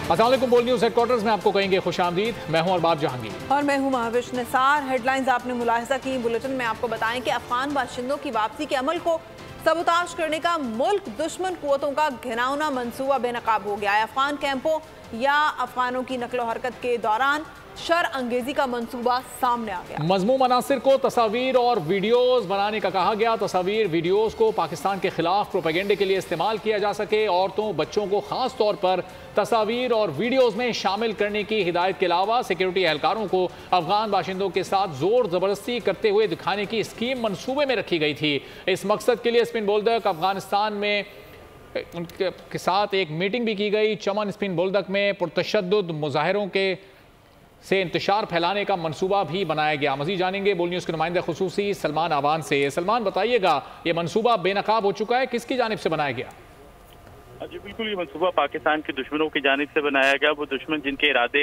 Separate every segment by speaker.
Speaker 1: अस्सलाम वालेकुम। बोल न्यूज़ हेडक्वार्टर्स में आपको कहेंगे खुशामदीद। मैं हूं अरबाब जहांगीर
Speaker 2: और मैं हूं महाविश निसार। हेडलाइंस आपने मुलाहिजा की। बुलेटिन में आपको बताएं कि अफगान बाशिंदों की वापसी के अमल को सबूताज करने का मुल्क दुश्मन कुव्वतों का घिनौना मंसूबा बेनकाब हो गया है। अफगान कैंपों या अफगानों की नकलो हरकत के दौरान शर अंगेजी का मंसूबा सामने आ गया।
Speaker 1: मजमूम अनासिर को तस्वीर और वीडियोस बनाने का कहा गया। तस्वीर वीडियोस को पाकिस्तान के खिलाफ प्रोपेगेंडे के लिए इस्तेमाल किया जा सके। औरतों बच्चों को खास तौर पर तस्वीर और वीडियोस में शामिल करने की हिदायत के अलावा सिक्योरिटी एहलकारों को अफगान बाशिंदों के साथ जोर जबरदस्ती करते हुए दिखाने की स्कीम मंसूबे में रखी गई थी। इस मकसद के लिए स्पिन बोल्दक अफगानिस्तान में उनके साथ एक मीटिंग भी की गई। चमन स्पिन बोल्दक में पुरतशद्दुद मुजाहिरों के से इंतशार फैलाने का मंसूबा भी बनाया गया। मज़ीद जानेंगे बोल न्यूज़ के नुमाइंदा खुसूसी सलमान आवान से। सलमान, बताइएगा ये मंसूबा बेनकाब हो चुका है, किसकी जानिब से बनाया गया?
Speaker 3: जी बिल्कुल, ये मंसूबा पाकिस्तान के दुश्मनों की जानिब से बनाया गया। वो दुश्मन जिनके इरादे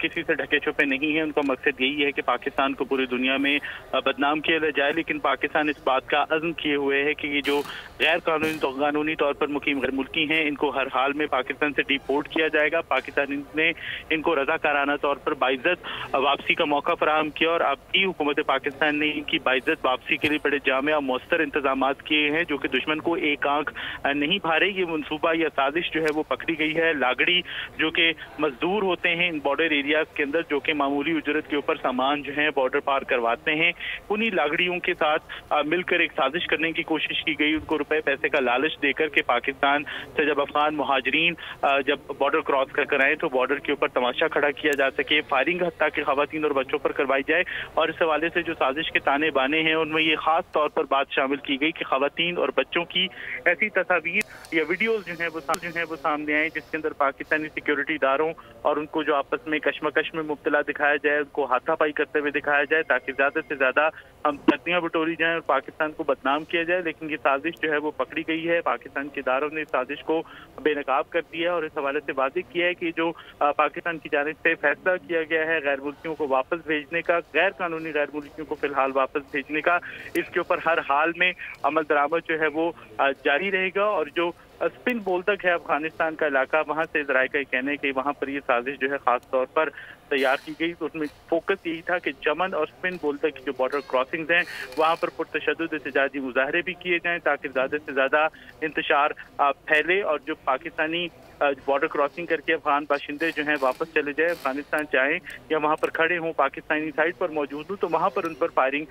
Speaker 3: किसी से ढके छुपे नहीं हैं, उनका मकसद यही है कि पाकिस्तान को पूरी दुनिया में बदनाम किया जाए। लेकिन पाकिस्तान इस बात का अज़्म किए हुए है कि ये जो गैर कानूनी तौर पर मुकीम गैर मुल्की हैं, इनको हर हाल में पाकिस्तान से डिपोर्ट किया जाएगा। पाकिस्तान ने इनको रज़ाकाराना तौर पर बाइज्जत वापसी का मौका फराहम किया और अब की हुकूमत पाकिस्तान ने इनकी बाइज्जत वापसी के लिए बड़े जामे और मौसर इंतजाम किए हैं, जो कि दुश्मन को एक आंख नहीं भारे। ये मनसूबा या साजिश जो है वो पकड़ी गई है। लागड़ी जो कि मजदूर होते हैं इन बॉर्डर एरियाज के अंदर, जो कि मामूली उजरत के ऊपर सामान जो है बॉर्डर पार करवाते हैं, उन्हीं लागड़ियों के साथ मिलकर एक साजिश करने की कोशिश की गई। उनको रुपए पैसे का लालच देकर के पाकिस्तान से जब अफगान मुहाजिरीन जब बॉर्डर क्रॉस कर आए तो बॉर्डर के ऊपर तमाशा खड़ा किया जा सके, फायरिंग हत्या के खवातीन और बच्चों पर करवाई जाए। और इस हवाले से जो साजिश के ताने बाने हैं उनमें ये खास तौर पर बात शामिल की गई कि खवातीन और बच्चों की ऐसी तस्वीर या वीडियोज जो है वो सामने आए जिसके अंदर पाकिस्तानी सिक्योरिटी इदारों और उनको जो आपस में कश्मकश में मुब्तला दिखाया जाए, उनको हाथापाई करते हुए दिखाया जाए ताकि ज्यादा से ज्यादा हम धरतियां बटोरी जाएं और पाकिस्तान को बदनाम किया जाए। लेकिन ये साजिश जो है वो पकड़ी गई है। पाकिस्तान के इदारों ने इस साजिश को बेनकाब कर दिया और इस हवाले से वादे किया है कि जो पाकिस्तान की जानिब से फैसला किया गया है गैर मुल्कियों को वापस भेजने का, गैर कानूनी गैर मुल्कियों को फिलहाल वापस भेजने का, इसके ऊपर हर हाल में अमल दरामद जो है वो जारी रहेगा। और जो स्पिन बोल्दक है अफगानिस्तान का इलाका, वहां से जराये का कहना है कि वहां पर ये साजिश जो है खास तौर पर तैयार की गई। तो उसमें फोकस यही था कि चमन और स्पिन बोल्दक की जो बॉर्डर क्रॉसिंग्स हैं वहां पर पुरतशद्दुद एहतजाजी मुजाहरे भी किए जाएं ताकि ज्यादा से ज्यादा इंतशार फैले और जो पाकिस्तानी बॉर्डर क्रॉसिंग करके अफगान बाशिंदे जो हैं वापस चले जाए, अफगानिस्तान जाएं या वहां पर खड़े हों, पाकिस्तानी साइड पर मौजूद हो तो वहां पर उन पर फायरिंग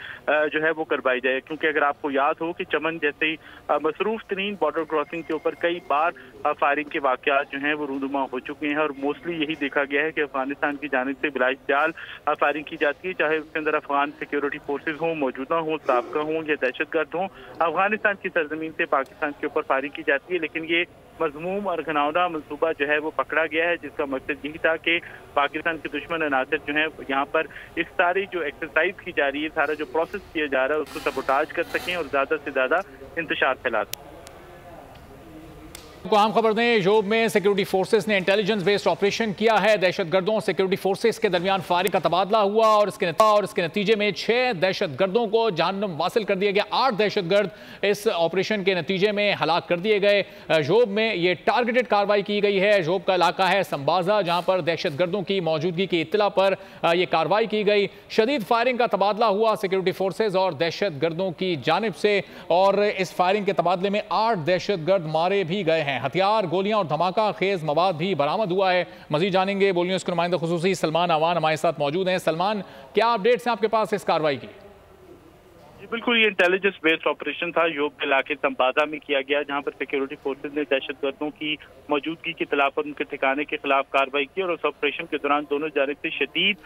Speaker 3: जो है वो करवाई जाए। क्योंकि अगर आपको याद हो कि चमन जैसे ही मसरूफ तरीन बॉर्डर क्रॉसिंग के ऊपर कई बार फायरिंग के वाकयात जो हैं वो रूनुमा हो चुके हैं और मोस्टली यही देखा गया है कि अफगानिस्तान की जानिब से बिलाइज्जाल फायरिंग की जाती है, चाहे उसके अंदर अफगान सिक्योरिटी फोर्सेज हों, मौजूदा हों, साबका हों या दहशतगर्द हों। अफगानिस्तान की सरजमीन से पाकिस्तान के ऊपर फायरिंग की जाती है। लेकिन ये मजमूम और घिनौना मंसूबा जो है वो पकड़ा गया है जिसका मकसद यही था कि पाकिस्तान के दुश्मन अनासर जो है यहाँ पर इस सारी जो एक्सरसाइज की जा रही है, सारा जो प्रोसेस किया जा रहा है उसको सबोटाज कर सकें और ज्यादा से ज्यादा इंतशार फैला सकें।
Speaker 1: को आम खबर दें, योब में सिक्योरिटी फोर्सेस ने इंटेलिजेंस बेस्ड ऑपरेशन किया है। दहशतगर्दों और सिक्योरिटी फोर्सेस के दरमियान फायरिंग का तबादला हुआ और इसके नतीजे में 6 दहशतगर्दों को जहन्नुम वासिल कर दिया गया। 8 दहशतगर्द इस ऑपरेशन के नतीजे में हलाक कर दिए गए। योब में ये टारगेटेड कार्रवाई की गई है। योब का इलाका है संबाजा, जहां पर दहशतगर्दों की मौजूदगी की इत्तला पर यह कार्रवाई की गई। शदीद फायरिंग का तबादला हुआ सिक्योरिटी फोर्सेज और दहशतगर्दों की जानिब से और इस फायरिंग के तबादले में 8 दहशतगर्द मारे भी गए हैं। हथियार, गोलियां और धमाका खेज मवाद भी बरामद हुआ है। मजीद जानेंगे बोल न्यूज़ के नुमाइंदा खुसूसी सलमान आवान हमारे साथ मौजूद हैं। सलमान, क्या अपडेट्स हैं आपके पास इस कार्रवाई की?
Speaker 3: बिल्कुल, ये इंटेलिजेंस बेस्ड ऑपरेशन था। योग के इलाके संबाजा में किया गया जहां पर सिक्योरिटी फोर्सेज ने दहशतगर्दों की मौजूदगी की इत्तला पर उनके ठिकाने के खिलाफ कार्रवाई की और उस ऑपरेशन के दौरान दोनों जानिब से शदीद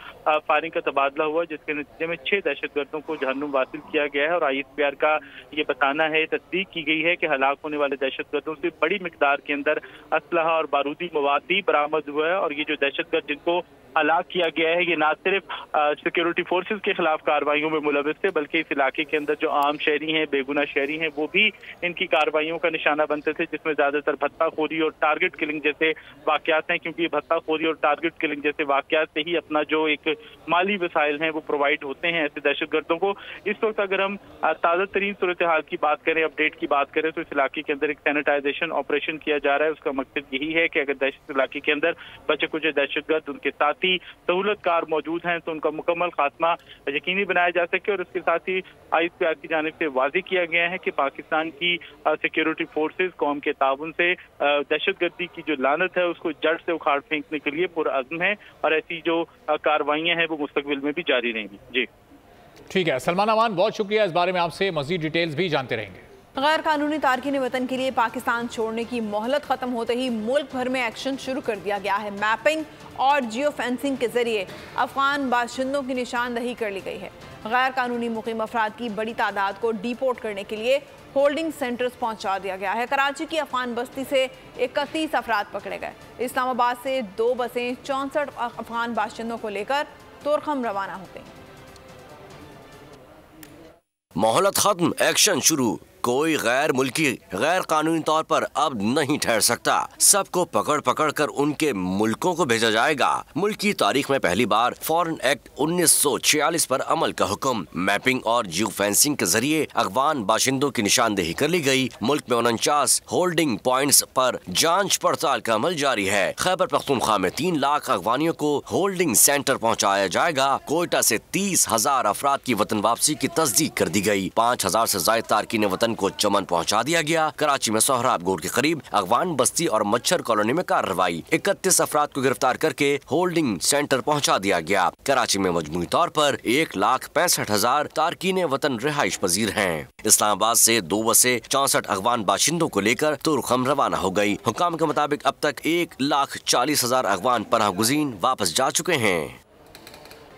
Speaker 3: फायरिंग का तबादला हुआ जिसके नतीजे में 6 दहशतगर्दों को जहन्नुम वासिल किया गया है। और ISPR का ये बताना है, तस्दीक की गई है कि हलाक होने वाले दहशतगर्दों से बड़ी मिकदार के अंदर असलहा और बारूदी मवाद भी बरामद हुआ है। और ये जो दहशतगर्द जिनको हलाक किया गया है ये ना सिर्फ सिक्योरिटी फोर्सेज के खिलाफ कार्रवाइयों में मुलविस थे बल्कि इस इलाके के अंदर जो आम शहरी हैं, बेगुनाह शहरी हैं, वो भी इनकी कार्रवाइयों का निशाना बनते थे, जिसमें ज्यादातर भत्ताखोरी और टारगेट किलिंग जैसे वाकयात हैं, क्योंकि भत्ताखोरी और टारगेट किलिंग जैसे वाकयात से ही अपना जो एक माली वसाइल हैं वो प्रोवाइड होते हैं ऐसे दहशतगर्दों को। इस वक्त अगर हम ताज़ा तरीन सूरत हाल की बात करें, अपडेट की बात करें, तो इस इलाके के अंदर एक सैनिटाइजेशन ऑपरेशन किया जा रहा है। उसका मकसद यही है कि अगर दहशत इलाके के अंदर बचे कुछ दहशतगर्द, उनके साथी सहूलतकार मौजूद हैं, तो उनका मुकम्मल खात्मा यकीनी बनाया जा सके। और इसके साथ ही ISPR की जानिब से वाज़ेह किया गया है कि पाकिस्तान की सिक्योरिटी फोर्सेज कौम के ताउन से दहशतगर्दी की जो लानत है उसको जड़ से उखाड़ फेंकने के लिए पुरअज़्म है, और ऐसी जो कार्रवाइयाँ हैं वो मुस्तकबिल में भी जारी रहेंगी। जी
Speaker 1: ठीक है सलमान अमान, बहुत शुक्रिया। इस बारे में आपसे मजीद डिटेल्स भी जानते रहेंगे।
Speaker 2: गैर कानूनी तारकीन वतन के लिए पाकिस्तान छोड़ने की मोहलत खत्म होते ही मुल्क भर में एक्शन शुरू कर दिया गया है। मैपिंग और जियो फेंसिंग के जरिए अफगान बाशिंदों की निशानदही कर ली गई है। गैर कानूनी मुकीम अफराद की बड़ी तादाद को डिपोर्ट करने के लिए होल्डिंग सेंटर्स पहुंचा दिया गया है। कराची की अफगान बस्ती से 31 अफराद पकड़े गए। इस्लामाबाद से 2 बसें 64 अफगान बाशिंदों को लेकर तुरखम रवाना हो गई।
Speaker 4: मोहलत खत्म, एक्शन शुरू। कोई गैर मुल्की गैर कानूनी तौर पर अब नहीं ठहर सकता। सबको पकड़ पकड़ कर उनके मुल्कों को भेजा जाएगा। मुल्क की तारीख में पहली बार फॉरेन एक्ट 1946 पर अमल का हुक्म। मैपिंग और जियो फेंसिंग के जरिए अफगान बाशिंदों की निशानदेही कर ली गई। मुल्क में 49 होल्डिंग पॉइंट्स पर जांच पड़ताल का अमल जारी है। खैबर पख्तूनख्वा में 3 लाख अफगानियों को होल्डिंग सेंटर पहुँचाया जाएगा। कोयटा से 30,000 अफराद की वतन वापसी की तस्दीक कर दी गई। 5,000 से ज्यादा तारकीन वतन को चमन पहुंचा दिया गया। कराची में सोहराब गोड़ के करीब अफगान बस्ती और मच्छर कॉलोनी में कार्रवाई। 31 अफराद को गिरफ्तार करके होल्डिंग सेंटर पहुंचा दिया गया। कराची में मजमूई तौर पर 1,65,000 तारकीन वतन रिहाइश पजीर हैं। इस्लामाबाद से 2 बसें 64 अफगान बाशिंदों को लेकर तुरखम रवाना हो गई। हुकाम के मुताबिक अब तक 1,40,000 अफगान पनाह गुज़ीन वापस जा चुके हैं।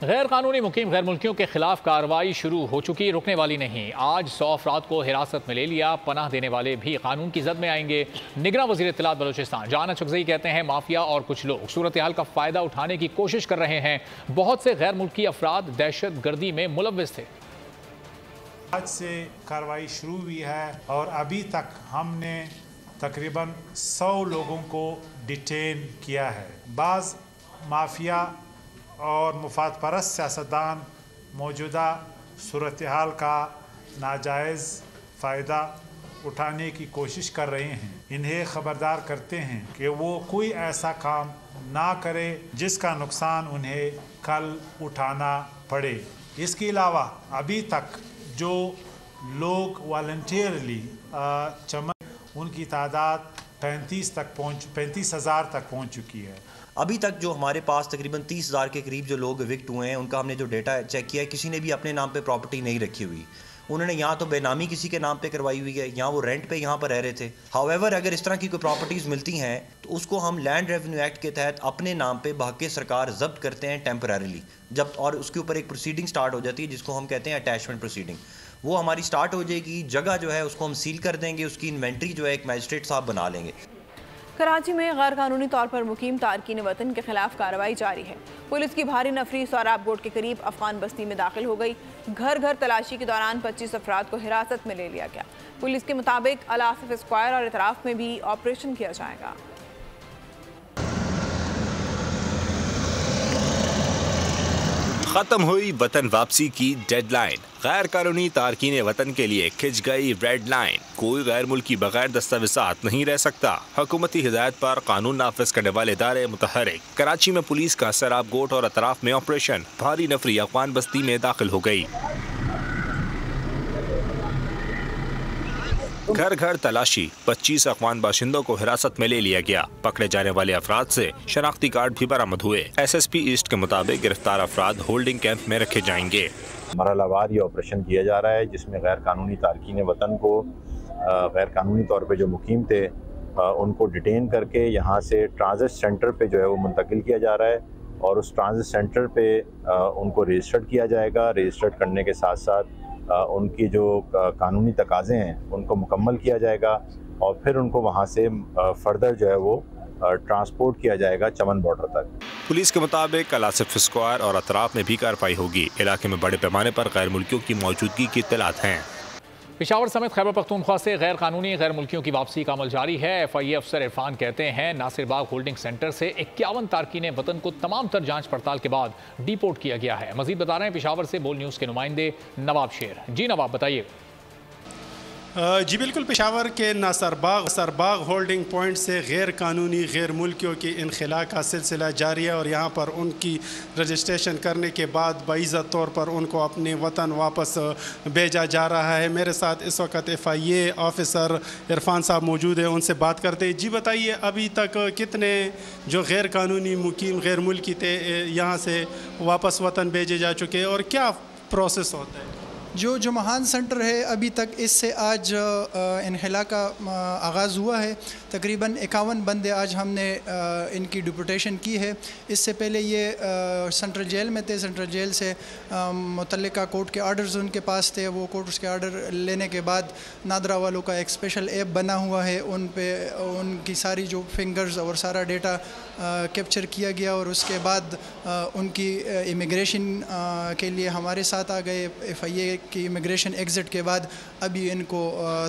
Speaker 1: गैर कानूनी मुकीम गैर मुल्कियों के खिलाफ कार्रवाई शुरू हो चुकी, रुकने वाली नहीं। आज 100 अफराद को हिरासत में ले लिया। पनाह देने वाले भी कानून की जद में आएंगे। निगरान वज़ीर इत्तलात बलूचिस्तान जाना चकज़ई कहते हैं माफिया और कुछ लोग सूरत हाल का फ़ायदा उठाने की कोशिश कर रहे हैं। बहुत से गैर मुल्की अफराद दहशत गर्दी में मुलव्विस थे।
Speaker 5: आज से कार्रवाई शुरू हुई है और अभी तक हमने तकरीबन 100 लोगों को डिटेन किया है। बाज़ माफिया और मुफाद परस्त सियासतदान मौजूदा सूरत हाल का नाजायज़ फ़ायदा उठाने की कोशिश कर रहे हैं। इन्हें ख़बरदार करते हैं कि वो कोई ऐसा काम ना करे जिसका नुकसान उन्हें कल उठाना पड़े। इसके अलावा अभी तक जो लोग वॉलंटियरली चमन उनकी तादाद 35,000 तक पहुँच चुकी है।
Speaker 6: अभी तक जो हमारे पास तकरीबन 30,000 के करीब जो लोग एविक्ट हुए हैं, उनका हमने जो डेटा चेक किया है, किसी ने भी अपने नाम पे प्रॉपर्टी नहीं रखी हुई। उन्होंने यहाँ तो बेनामी किसी के नाम पे करवाई हुई है, यहाँ वो रेंट पे यहाँ पर रह रहे थे। हाउएवर अगर इस तरह की कोई प्रॉपर्टीज़ मिलती हैं तो उसको हम लैंड रेवेन्यू एक्ट के तहत अपने नाम पे बहके सरकार जब्त करते हैं टेम्परेरीली जब, और उसके ऊपर एक प्रोसीडिंग स्टार्ट हो जाती है जिसको हम कहते हैं अटैचमेंट प्रोसीडिंग। वो हमारी स्टार्ट हो जाएगी। जगह जो है उसको हम सील कर देंगे, उसकी इन्वेंट्री जो है एक मजिस्ट्रेट साहब बना लेंगे।
Speaker 2: कराची में गैर कानूनी तौर पर मुकीम तारकीन वतन के खिलाफ कार्रवाई जारी है। पुलिस की भारी नफरी सोहराब गोट के करीब अफगान बस्ती में दाखिल हो गई। घर घर तलाशी के दौरान 25 अफराद को हिरासत में ले लिया गया। पुलिस के मुताबिक अल आसिफ स्क्वायर और इतराफ में भी ऑपरेशन किया जाएगा।
Speaker 7: खत्म हुई वतन वापसी की डेडलाइन। गैर कानूनी तारकीन वतन के लिए खिंच गई रेड लाइन। कोई गैर मुल्की बगैर दस्तावेज़ात नहीं रह सकता। हुकूमती हिदायत पर कानून नाफिज करने वाले इदारे मुतहरिक। कराची में पुलिस का सराब गोट और अतराफ में ऑपरेशन। भारी नफरी अफगान बस्ती में दाखिल हो गई। घर घर तलाशी। 25 अफगान बाशिंदों को हिरासत में ले लिया गया। पकड़े जाने वाले अफराद से शनाख्ती कार्ड भी बरामद हुए। SSP ईस्ट के मुताबिक गिरफ्तार अफराद होल्डिंग कैंप में रखे जाएंगे।
Speaker 8: मरहलावार ये ऑपरेशन किया जा रहा है जिसमें गैर कानूनी तारकीन वतन को गैर कानूनी तौर पर जो मुकीम थे उनको डिटेन करके यहाँ से ट्रांजिट सेंटर पे जो है वो मुंतकिल किया जा रहा है और उस ट्रांजिट सेंटर पे उनको रजिस्टर्ड किया जाएगा। रजिस्टर्ड करने के साथ साथ उनकी जो कानूनी तकाज़े हैं उनको मुकम्मल किया जाएगा और फिर उनको वहाँ से फर्दर जो है वो ट्रांसपोर्ट किया जाएगा चमन बॉर्डर तक।
Speaker 7: पुलिस के मुताबिक कल आसिफ स्क्वायर और अतराफ में भी कार्रवाई होगी। इलाके में बड़े पैमाने पर गैर मुल्कियों की मौजूदगी की इत्तलात हैं।
Speaker 1: पेशावर समेत खैबर पख्तूनख्वा से गैर कानूनी गैर मुल्कियों की वापसी का अमल जारी है। FIA अफसर इरफान कहते हैं नासिरबाग होल्डिंग सेंटर से 51 तारकीन वतन को तमाम तर जांच पड़ताल के बाद डिपोर्ट किया गया है। मजीद बता रहे हैं पेशावर से बोल न्यूज़ के नुमाइंदे नवाब शेर। जी नवाब, बताइए।
Speaker 9: जी बिल्कुल, पेशावर के नासिरबाग होल्डिंग पॉइंट से गैर कानूनी गैर मुल्कियों के इनखला का सिलसिला जारी है और यहाँ पर उनकी रजिस्ट्रेशन करने के बाद बाइज़्ज़त तौर पर उनको अपने वतन वापस भेजा जा रहा है। मेरे साथ इस वक्त FIA ऑफिसर इरफान साहब मौजूद हैं, उनसे बात करते हैं। जी बताइए, अभी तक कितने जो गैर कानूनी मुकीम गैर मुल्की थे यहाँ से वापस वतन भेजे जा चुके हैं और क्या प्रोसेस होता है?
Speaker 10: जो जुम्हान सेंटर है, अभी तक इससे आज इनखला का आगाज़ हुआ है। तकरीबन 51 बंदे आज हमने इनकी डिपोटेशन की है। इससे पहले ये सेंट्रल जेल में थे। सेंट्रल जेल से मुतल्लिका कोर्ट के आर्डर्स उनके पास थे। वो कोर्ट उसके आर्डर लेने के बाद नादरा वालों का एक स्पेशल ऐप बना हुआ है। उन पे उनकी सारी जो फिंगर्स और सारा डेटा कैप्चर किया गया और उसके बाद उनकी इमिग्रेशन के लिए हमारे साथ आ गए। FIA की इमिग्रेशन एग्ज़िट के बाद अभी इनको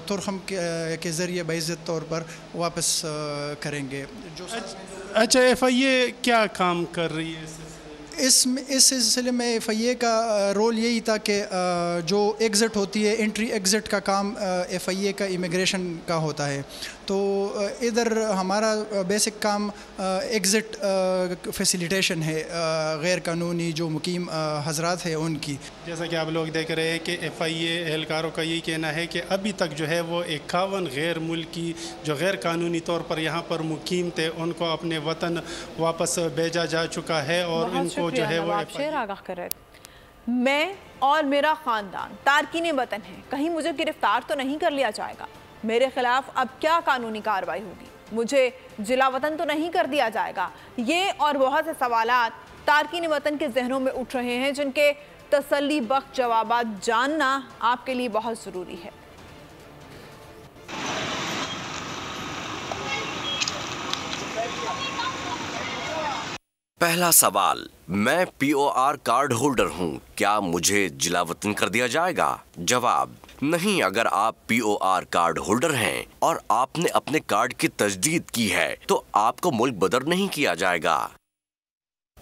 Speaker 10: तुरखम के ज़रिए बाइज़्ज़त तौर पर वापस करेंगे। जो
Speaker 9: अच्छा, FIA क्या काम कर रही है
Speaker 10: इस सिलसिले में? FIA का रोल यही था कि जो एग्ज़िट होती है, एंट्री एग्ज़िट का काम FIA का इमिग्रेशन का होता है। तो इधर हमारा बेसिक काम एग्ज़िट फैसिलिटेशन है गैर कानूनी जो मुकीम हजरात है उनकी।
Speaker 9: जैसा कि आप लोग देख रहे हैं कि FIA एहलकारों का यही कहना है कि अभी तक जो है वो 51 गैर मुल्की जो गैर कानूनी तौर पर यहाँ पर मुकीम थे उनको अपने वतन वापस भेजा जा चुका है और इनको जो है वो
Speaker 2: आगाह कर रहे थे। मैं और मेरा ख़ानदान तारकीन वतन है, कहीं मुझे गिरफ्तार तो नहीं कर लिया जाएगा? मेरे खिलाफ अब क्या कानूनी कार्रवाई होगी? मुझे जिला वतन तो नहीं कर दिया जाएगा? ये और बहुत से सवालात तारकीन वतन के जहनों में उठ रहे हैं, जिनके तसल्ली बख्श जवाबात जानना आपके लिए बहुत ज़रूरी है।
Speaker 4: पहला सवाल, मैं POR कार्ड होल्डर हूँ, क्या मुझे जिला वतन कर दिया जाएगा? जवाब, नहीं। अगर आप POR कार्ड होल्डर हैं और आपने अपने कार्ड की तजदीद की है तो आपको मुल्क बदर नहीं किया जाएगा।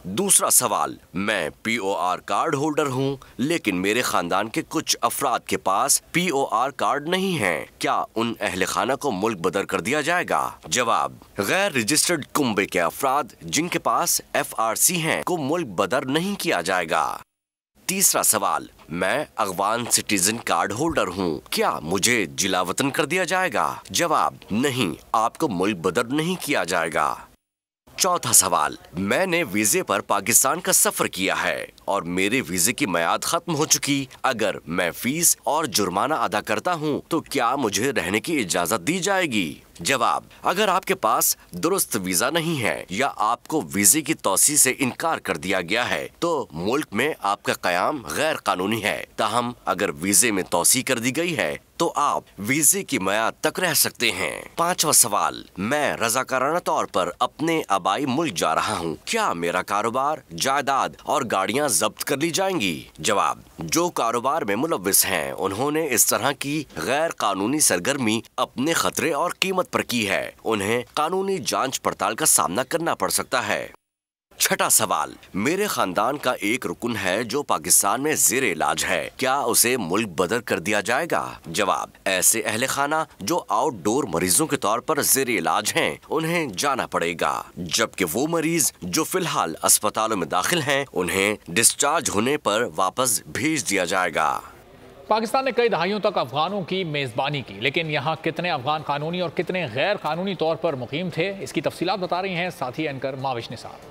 Speaker 4: दूसरा सवाल, मैं POR कार्ड होल्डर हूँ लेकिन मेरे खानदान के कुछ अफराद के पास POR कार्ड नहीं है, क्या उन अहले खाना को मुल्क बदर कर दिया जाएगा? जवाब, गैर रजिस्टर्ड कुंबे के अफराद जिनके पास FRC हैं को मुल्क बदर नहीं किया जाएगा। तीसरा सवाल, मैं अफगान सिटीजन कार्ड होल्डर हूँ, क्या मुझे जिला वतन कर दिया जाएगा? जवाब, नहीं, आपको मुल्क बदर नहीं किया जाएगा। चौथा सवाल, मैंने वीजे पर पाकिस्तान का सफर किया है और मेरे वीजे की मियाद खत्म हो चुकी। अगर मैं फीस और जुर्माना अदा करता हूँ तो क्या मुझे रहने की इजाजत दी जाएगी? जवाब, अगर आपके पास दुरुस्त वीजा नहीं है या आपको वीजे की तौसी से इनकार कर दिया गया है तो मुल्क में आपका कयाम गैर कानूनी है। ताहम अगर वीजे में तौसी कर दी गई है तो आप वीजे की मियाद तक रह सकते हैं। पांचवा सवाल, मैं रजाकाराना तौर पर अपने आबाई मुल्क जा रहा हूँ, क्या मेरा कारोबार, जायदाद और गाड़ियाँ जब्त कर ली जाएंगी? जवाब, जो कारोबार में मुलव्विस हैं उन्होंने इस तरह की गैर कानूनी सरगर्मी अपने खतरे और कीमत पर की है, उन्हें कानूनी जांच पड़ताल का सामना करना पड़ सकता है। छठा सवाल, मेरे खानदान का एक रुकन है जो पाकिस्तान में ज़ेर इलाज है, क्या उसे मुल्क बदर कर दिया जाएगा? जवाब, ऐसे अहले खाना जो आउटडोर मरीजों के तौर पर ज़ेर इलाज हैं उन्हें जाना पड़ेगा, जबकि वो मरीज जो फिलहाल अस्पतालों में दाखिल हैं उन्हें डिस्चार्ज होने पर वापस भेज दिया जाएगा।
Speaker 1: पाकिस्तान ने कई दहाइयों तक अफगानों की मेज़बानी की, लेकिन यहाँ कितने अफगान कानूनी और कितने गैर कानूनी तौर पर मुकीम थे, इसकी तफसीलात बता रही हैं साथी एंकर माविश निसार।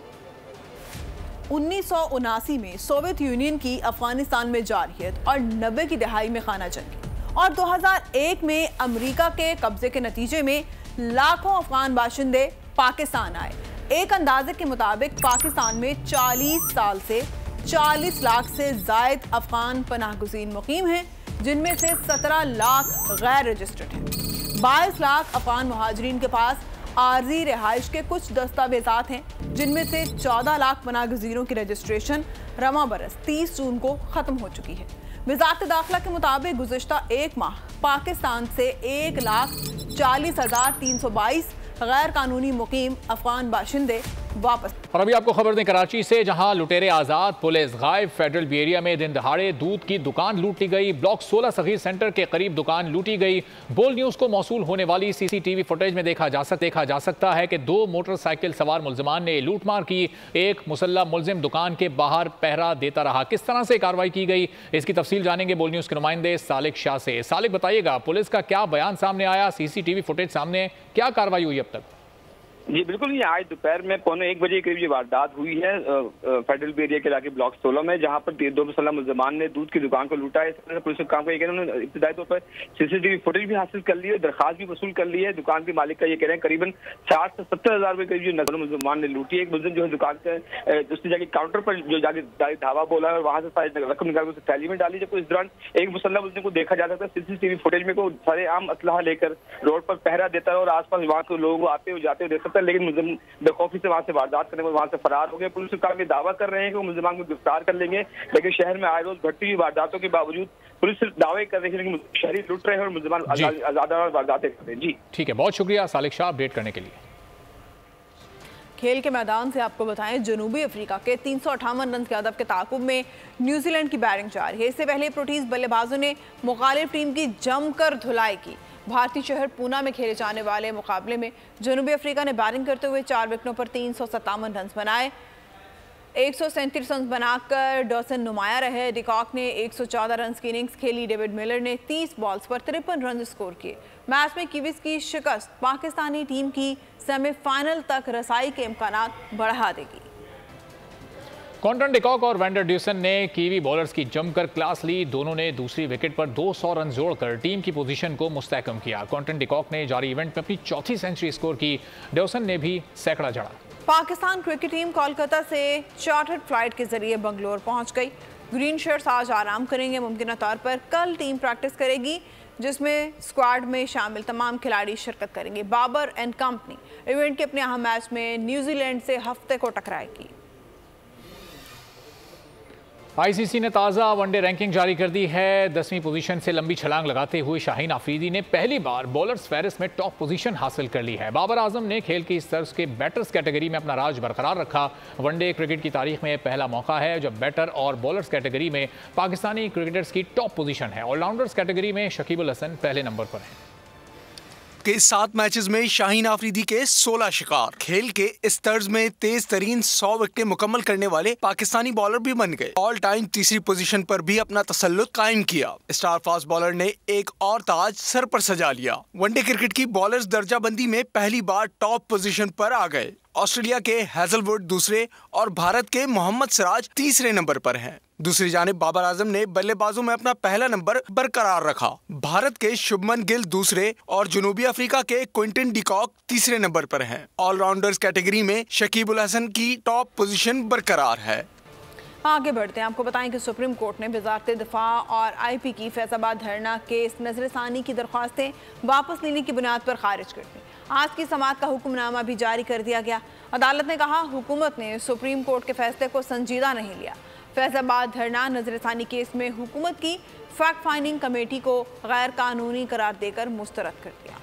Speaker 2: 1979 में सोवियत यूनियन की अफगानिस्तान में जारहियत और 90 की दहाई में खाना जंगी और 2001 में अमेरिका के कब्जे के नतीजे में लाखों अफगान बाशिंदे पाकिस्तान आए। एक अंदाजे के मुताबिक पाकिस्तान में 40 साल से 40 लाख से जायद अफगान पनाहगुज़ीन मुकीम हैं, जिनमें से 17 लाख गैर रजिस्टर्ड हैं। 22 लाख अफगान मुहाजिरीन के पास आर्जी रिहाइश के कुछ दस्तावेजात हैं, जिनमें से 14 लाख पनागज़ीरों की रजिस्ट्रेशन रवा बरस 30 जून को खत्म हो चुकी है। वज़ारत दाखिला के मुताबिक गुज़िश्ता एक माह पाकिस्तान से 1,40,322 गैर कानूनी मुकीम अफगान बाशिंदे वापस।
Speaker 1: और अभी आपको खबर दें कराची से, जहां लुटेरे आजाद, पुलिस गायब, फेडरल बी एरिया में दिन दहाड़े दूध की दुकान लूट ली गई। ब्लॉक 16 सगीर सेंटर के करीब दुकान लूटी गई। बोल न्यूज को मौसूल होने वाली सीसीटीवी फुटेज में देखा जा सकता है कि 2 मोटरसाइकिल सवार मुल्जिमान ने लूटमार की। एक मुसल्ला मुल्जिम दुकान के बाहर पहरा देता रहा। किस तरह से कार्रवाई की गई, इसकी तफसील जानेंगे बोल न्यूज के नुमाइंदे सालिक शाह से। सालिक, बताइएगा पुलिस का क्या बयान सामने आया, सीसीटीवी फुटेज सामने, क्या कार्रवाई हुई अब तक?
Speaker 11: जी बिल्कुल, ये आज दोपहर में 1:15 बजे करीब ये वारदात हुई है फेडरल बी एरिया के इलाके ब्लॉक 16 में, जहां पर 2 मुसल्लम मुल्जिमान ने दूध की दुकान को लूटा है। इस तरह से पुलिस काम का ये कह रहे हैं, उन्होंने इब्तिदाई तौर पर सीसीटीवी फुटेज भी हासिल कर ली है, दरखास्त भी वसूल कर ली है। दुकान के मालिक का ये कह रहे हैं करीबन 60 से 70 हज़ार रुपए करीब जो नकद मुल्जिमान ने लूटी है। एक मुल्जिम जो है दुकान से उसने जाके काउंटर पर जो जाके धावा बोला है और वहां से सारी रकम निकाल उसे थैली में डाली। जब इस दौरान एक मुसल्लम मुल्जिम को देखा जा सकता है सीसीटीवी फुटेज में को सारे आम असलहा लेकर रोड पर पहरा देता है और आसपास वहां के लोग आते हुए जाते हुए देख सकता है, लेकिन मुल्जिम बेखौफी से वहां से वारदात करने में वहां से फरार हो गए। पुलिस का दावा कर रहे हैं कि वो मुल्जिमान को गिरफ्तार कर लेंगे, लेकिन शहर में आए रोज घटती हुई वारदातों के बावजूद पुलिस सिर्फ दावे कर रही है कि शहरी लूट रहे हैं और मुल्जिमान आजाद वारदातें कर रहे हैं। जी ठीक
Speaker 1: है, बहुत शुक्रिया सालिक शाह अपडेट करने के लिए।
Speaker 2: खेल के मैदान से आपको बताएं, जनूबी अफ्रीका के 358 रन के अदब के ताकुब में न्यूजीलैंड की बैटिंग जारी है। इससे पहले प्रोटीज बल्लेबाजों ने मुखालिफ टीम की जमकर धुलाई की। भारतीय शहर पूना में खेले जाने वाले मुकाबले में जनूबी अफ्रीका ने बैटिंग करते हुए 4 विकेटों पर 357 रन बनाए। 137 रन बनाकर डॉसन नुमाया रहे। डिकॉक ने 114 रन की इनिंग्स खेली। डेविड मिलर ने 30 बॉल्स पर 53 रन स्कोर किए। मैच में कीवीज की शिकस्त पाकिस्तानी टीम की सेमीफाइनल तक रसाई के इम्कानात बढ़ा देगी।
Speaker 1: क्विंटन डिकॉक और वैंडर ड्यूसन ने कीवी बॉलर्स की जमकर क्लास ली। दोनों ने दूसरी विकेट पर 200 रन जोड़कर टीम की पोजीशन को मुस्तहकम किया। क्विंटन डिकॉक ने जारी इवेंट में अपनी 4थी सेंचुरी स्कोर की। ड्यूसन ने भी सैकड़ा जड़ा।
Speaker 2: पाकिस्तान क्रिकेट टीम कोलकाता से चार्टर्ड फ्लाइट के जरिए बंगलोर पहुंच गई। ग्रीन शर्ट्स आज आराम करेंगे। मुमकिन तौर पर कल टीम प्रैक्टिस करेगी, जिसमें स्क्वाड में शामिल तमाम खिलाड़ी शिरकत करेंगे। बाबर एंड कंपनी इवेंट के अपने अहम मैच में न्यूजीलैंड से हफ्ते को टकराएगी।
Speaker 1: आईसीसी ने ताज़ा वनडे रैंकिंग जारी कर दी है। 10वीं पोजीशन से लंबी छलांग लगाते हुए शाहीन आफरीदी ने पहली बार बॉलर्स फहरिस्त में टॉप पोजीशन हासिल कर ली है। बाबर आजम ने खेल की इस तर्ज के बैटर्स कैटेगरी में अपना राज बरकरार रखा। वनडे क्रिकेट की तारीख में पहला मौका है जब बैटर और बॉलर्स कैटेगरी में पाकिस्तानी क्रिकेटर्स की टॉप पोजीशन है। ऑलराउंडर्स कैटेगरी में शकीबुल हसन पहले नंबर पर है।
Speaker 12: के 7 मैचेस में शाहीन आफरीदी के 16 शिकार। खेल के इस तर्ज में तेज तरीन 100 विकेटें मुकम्मल करने वाले पाकिस्तानी बॉलर भी बन गए। ऑल टाइम तीसरी पोजीशन पर भी अपना तसल्लुत कायम किया। स्टार फास्ट बॉलर ने एक और ताज सर पर सजा लिया। वनडे क्रिकेट की बॉलर्स दर्जाबंदी में पहली बार टॉप पोजीशन पर आ गए। ऑस्ट्रेलिया के हैजलवुड दूसरे और भारत के मोहम्मद सिराज तीसरे नंबर पर हैं। दूसरी जानिब बाबर आजम ने बल्लेबाजों में अपना पहला नंबर बरकरार रखा। भारत के शुभमन गिल दूसरे और जनूबी अफ्रीका के क्विंटन डिकॉक तीसरे नंबर पर हैं। ऑलराउंडर्स कैटेगरी में शकीबुल हसन की टॉप पोजीशन बरकरार है।
Speaker 2: आगे बढ़ते हैं, आपको बताएं कि सुप्रीम कोर्ट ने वजारत दिफा और आईपी की फैसलाबाद धरना केस नजरसानी की दरख्वास्तें वापस लेने की बुनियाद पर खारिज कर दी। आज की समाअत का हुक्मनामा भी जारी कर दिया गया। अदालत ने कहा हुकूमत ने सुप्रीम कोर्ट के फैसले को संजीदा नहीं लिया। फैसलाबाद धरना नजरसानी केस में हुकूमत की फैक्ट फाइंडिंग कमेटी को गैर कानूनी करार देकर मुस्तरद कर दिया।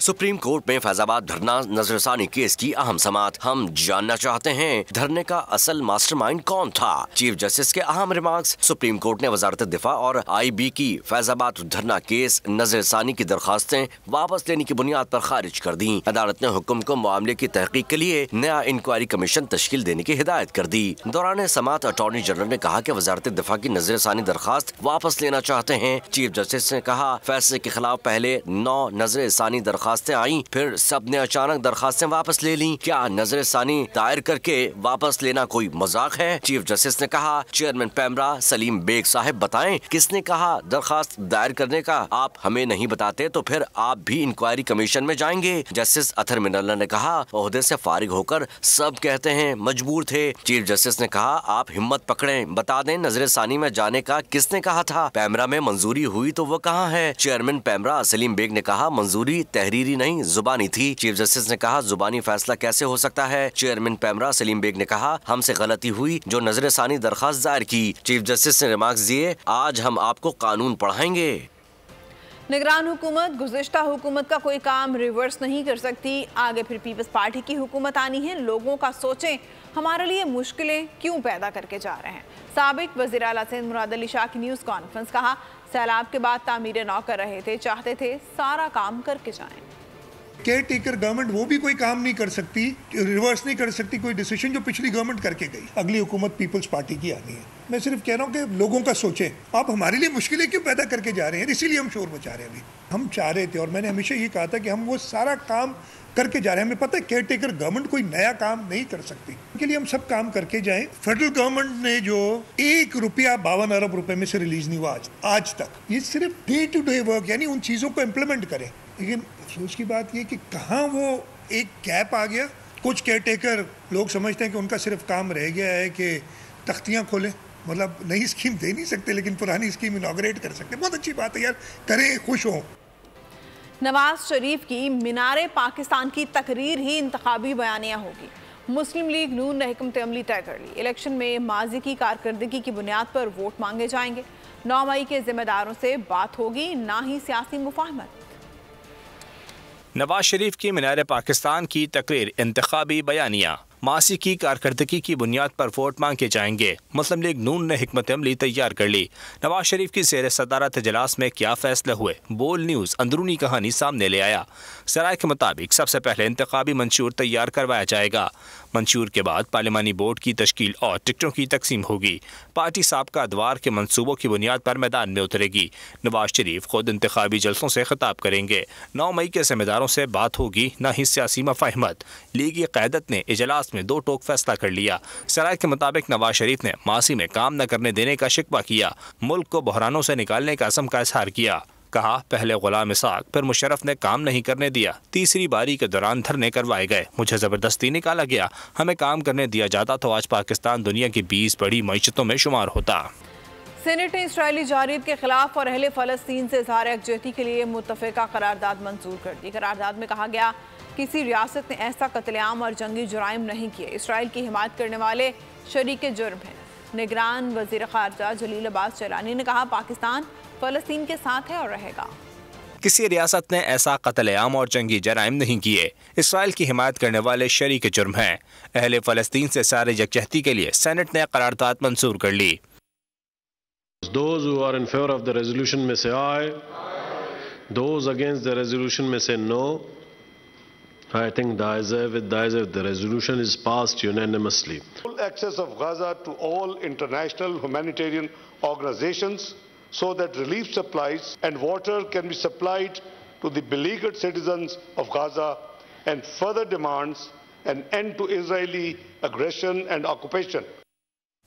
Speaker 4: सुप्रीम कोर्ट में फैजाबाद धरना नजरसानी केस की अहम समाअत। हम जानना चाहते हैं धरने का असल मास्टरमाइंड कौन था। चीफ जस्टिस के अहम रिमार्क्स। सुप्रीम कोर्ट ने वजारत दिफा और आईबी की फैजाबाद धरना केस नजरसानी की दरखास्तें वापस लेने की बुनियाद पर खारिज कर दी। अदालत ने हुक्म को मामले की तहकीक के लिए नया इंक्वायरी कमीशन तश्कील देने की हिदायत कर दी। दौरान समाअत अटॉर्नी जनरल ने कहा कि वजारत दिफा की नजरसानी दरखास्त वापस लेना चाहते हैं। चीफ जस्टिस ने कहा फैसले के खिलाफ पहले 9 नजरसानी दरखास्तें आई, फिर सबने अचानक दरखास्तें वापस ले ली। क्या नजरसानी दायर करके वापस लेना कोई मजाक है? चीफ जस्टिस ने कहा चेयरमैन पैमरा सलीम बेग साहब बताएं किसने कहा दरखास्त दायर करने का? आप हमें नहीं बताते तो फिर आप भी इंक्वायरी कमीशन में जाएंगे। जस्टिस अथर मिनल्ला ने कहा ओहदे से फारिग होकर सब कहते हैं मजबूर थे। चीफ जस्टिस ने कहा आप हिम्मत पकड़ें, बता दें नजरसानी में जाने का किसने कहा था? पैमरा में मंजूरी हुई तो वो कहाँ है? चेयरमैन पैमरा सलीम बेग ने कहा मंजूरी तहरीर तकरीरी नहीं जुबानी थी। चीफ जस्टिस ने कहा जुबानी फैसला कैसे हो सकता है। चेयरमैन पैमरा सलीम बेग ने कहा हमसे गलती हुई जो नजर सानी दरखास्त दायर की। चीफ जस्टिस ने रिमार्क्स दिए आज हम आपको कानून पढ़ाएंगे।
Speaker 2: निगरान हुकूमत गुज़िश्ता हुकूमत का कोई काम रिवर्स नहीं कर सकती। आगे फिर पीपल्स पार्टी की हुकूमत आनी है। लोगों का सोचें, हमारे लिए मुश्किलें क्यों पैदा करके जा रहे हैं। साबिक वज़ीर आला सिंध मुराद अली शाह की न्यूज़ कॉन्फ्रेंस। कहा सैलाब के बाद तामीर नौ कर रहे थे, चाहते थे सारा काम करके जाएं।
Speaker 13: केयर टेकर गवर्नमेंट वो भी कोई काम नहीं कर सकती, रिवर्स नहीं कर सकती कोई डिसीजन जो पिछली गवर्नमेंट करके गई। अगली हुकूमत पीपल्स पार्टी की आनी है। मैं सिर्फ कह रहा हूँ कि लोगों का सोचें आप हमारे लिए मुश्किलें क्यों पैदा करके जा रहे हैं। इसीलिए हम शोर मचा रहे हैं। अभी हम चाह रहे थे और मैंने हमेशा ये कहा था कि हम वो सारा काम करके जा रहे हैं। हमें पता है केयर टेकर गवर्नमेंट कोई नया काम नहीं कर सकती, इसके लिए हम सब काम करके जाएं। फेडरल गवर्नमेंट ने जो 1 रुपया 52 अरब रुपए में से रिलीज नहीं हुआ आज तक, ये सिर्फ डे टू डे वर्क यानी उन चीज़ों को इम्प्लीमेंट करें। लेकिन अफसोस की बात ये कि कहाँ वो एक गैप आ गया। कुछ केयर टेकर लोग समझते हैं कि उनका सिर्फ काम रह गया है कि तख्तियाँ खोलें, मतलब नई स्कीम दे नहीं सकते लेकिन पुरानी स्कीम इनॉग्रेट कर सकते। बहुत अच्छी बात है यार, करें, खुश हों।
Speaker 2: नवाज शरीफ की मीनारे पाकिस्तान की तकरीर ही इंतखाबी बयानिया होगी। मुस्लिम लीग नून ने हिकमत अमली तय कर ली। इलेक्शन में माजी की कारकर्दगी की बुनियाद पर वोट मांगे जाएंगे। 9 मई के जिम्मेदारों से बात होगी, ना ही सियासी मुफाहमत।
Speaker 7: नवाज शरीफ की मीनारे पाकिस्तान की तकरीर इंतखाबी बयानिया। मासी की कारकर्दगी की बुनियाद पर वोट मांगे जाएंगे। मुस्लिम लीग नून ने हिकमत अमली तैयार कर ली। नवाज शरीफ की ज़ेर सदारत इजलास में क्या फैसले हुए, बोल न्यूज़ अंदरूनी कहानी सामने ले आया। सराय के मुताबिक सबसे पहले इंतखाबी मंशूर तैयार करवाया जाएगा। मंशूर के बाद पार्लिमानी बोर्ड की तश्कील और टिकटों की तकसीम होगी। पार्टी साबका अदवार के मंसूबों की बुनियाद पर मैदान में उतरेगी। नवाज शरीफ खुद इंतखाबी जलसों से खिताब करेंगे। 9 मई के जिम्मेदारों से बात होगी, ना ही सियासी मफाहमत। लीगी क़यादत ने इजलास में 2 टोक फैसला कर लिया। सराय के मुताबिक नवाज शरीफ ने मासी में काम न करने देने का शिकवा किया। मुल्क को बहरानों से निकालने का अज़म का इजहार किया। कहा पहले गुलाम इसाक फिर मुशर्रफ ने काम नहीं करने दिया। तीसरी बारी के दौरान धरने करवाए गए, मुझे ज़बरदस्ती निकाला गया। हमें काम करने दिया जाता तो आज पाकिस्तान दुनिया की 20 बड़ी मईशतों में शुमार होता।
Speaker 2: सेनेट ने इसराइली जारियत के खिलाफ और अहले फ़लस्तीन से इज़हार यकजहती के लिए मुत्तफ़िका करारदाद मंजूर कर दी। करारदाद में कहा गया किसी रियासत ने ऐसा कत्लेआम और जंगी जुराइम नहीं किए। इसराइल की हिमायत करने वाले शरीक जुर्म हैं। निगरान वज़ीर ख़ारजा जलील अब्बास चलानी ने कहा पाकिस्तान फ़लस्तीन के साथ है और रहेगा।
Speaker 7: किसी रियासत ने ऐसा कत्लेआम और जंगी जराइम नहीं किए। इसराइल की हिमायत करने वाले शरीक जुर्म हैं। अहले फ़लस्तीन से सारे यकजहती के लिए सेनेट ने करारदाद मंजूर कर ली।
Speaker 14: Those who are in favor of the resolution may say aye. Those against the resolution may say no. I think the ayes have it. The resolution is passed unanimously.
Speaker 15: Full access of Gaza to all international humanitarian organizations so that relief supplies and water can be supplied to the beleaguered citizens of Gaza, and further demands an end to Israeli aggression and occupation.